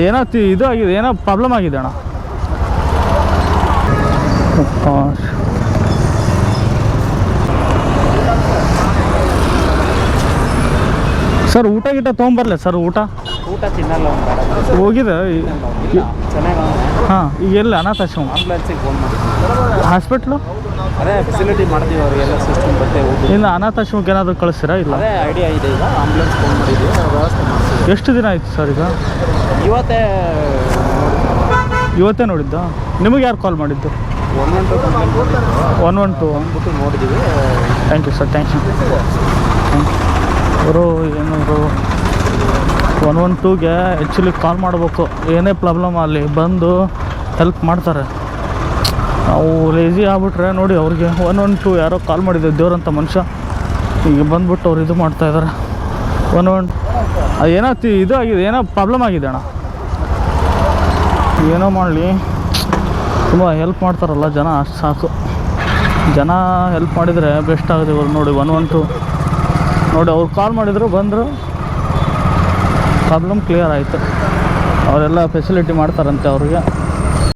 ಏನೋ ಇದು ಆಗಿದೆ, ಏನೋ ಪ್ರಾಬ್ಲಮ್ ಆಗಿದೆ ಅಣ್ಣ. ಸರ್ ಊಟ ಗೀಟ ತೊಗೊಂಬರ್ಲೆ ಸರ್? ಊಟ ತಿನ್ನಲ್ಲ ಹೋಗಿದೆ. ಚೆನ್ನಾಗಿ. ಹಾಂ, ಈಗ ಎಲ್ಲ ಅನಾಥಾಶ್ರಮ ಆಂಬುಲೆನ್ಸಿಗೆ ಫೋನ್ ಮಾಡಿ. ಹಾಸ್ಪಿಟ್ಲು ಅದೇ ಫೆಸಿಲಿಟಿ ಮಾಡ್ತೀವಿ ಅವರಿಗೆಲ್ಲ, ಸಿಸ್ಟಮ್ ಬಟ್ಟೆ ಊಟ. ಇನ್ನು ಅನಾಥಾಶ್ರಮಕ್ಕೆ ಏನಾದರೂ ಕಳಿಸ್ತೀರಾ? ಇಲ್ಲ, ಅದೇ ಐಡಿಯಾ ಇದೆ. ಈಗ ಆಂಬುಲೆನ್ಸ್ ಫೋನ್ ಮಾಡಿದ್ದೀವಿ, ವ್ಯವಸ್ಥೆ ಮಾಡ್ತೀವಿ. ಎಷ್ಟು ದಿನ ಆಯಿತು ಸರ್ ಈಗ? ಇವತ್ತೇ ನೋಡಿದ್ದ? ನಿಮಗೆ ಯಾರು ಕಾಲ್ ಮಾಡಿದ್ದು? 112 ಅಂದ್ಬಿಟ್ಟು ನೋಡಿದ್ದೀವಿ. Thank you sir, thank you. ಅವರು ಏನವರು 112ಗೆ ಆ್ಯಕ್ಚುಲಿ ಕಾಲ್ ಮಾಡಬೇಕು, ಏನೇ ಪ್ರಾಬ್ಲಮ್ ಅಲ್ಲಿ ಬಂದು ಹೆಲ್ಪ್ ಮಾಡ್ತಾರೆ. ನಾವು ಲೇಜಿ ಆಗ್ಬಿಟ್ರೆ ನೋಡಿ, ಅವ್ರಿಗೆ 112 ಯಾರೋ ಕಾಲ್ ಮಾಡಿದ್ದೆ, ದೇವ್ರಂಥ ಮನುಷ್ಯ ಈಗ ಬಂದ್ಬಿಟ್ಟು ಅವ್ರು ಇದು ಮಾಡ್ತಾಯಿದ್ದಾರೆ. 112 ಏನೋ ಇದು ಆಗಿದೆ, ಏನೋ ಪ್ರಾಬ್ಲಮ್ ಆಗಿದೆ ಅಣ್ಣ. ಏನೋ ಮಾಡಲಿ, ತುಂಬ ಹೆಲ್ಪ್ ಮಾಡ್ತಾರಲ್ಲ ಜನ, ಅಷ್ಟು ಸಾಕು. ಜನ ಹೆಲ್ಪ್ ಮಾಡಿದರೆ ಬೆಸ್ಟ್ ಆಗುತ್ತೆ. ಇವರು ನೋಡಿ 112 ನೋಡಿ, ಅವ್ರು ಕಾಲ್ ಮಾಡಿದರು, ಬಂದರು, ಪ್ರಾಬ್ಲಮ್ ಕ್ಲಿಯರ್ ಆಯಿತು. ಅವರೆಲ್ಲ ಫೆಸಿಲಿಟಿ ಮಾಡ್ತಾರಂತೆ ಅವ್ರಿಗೆ.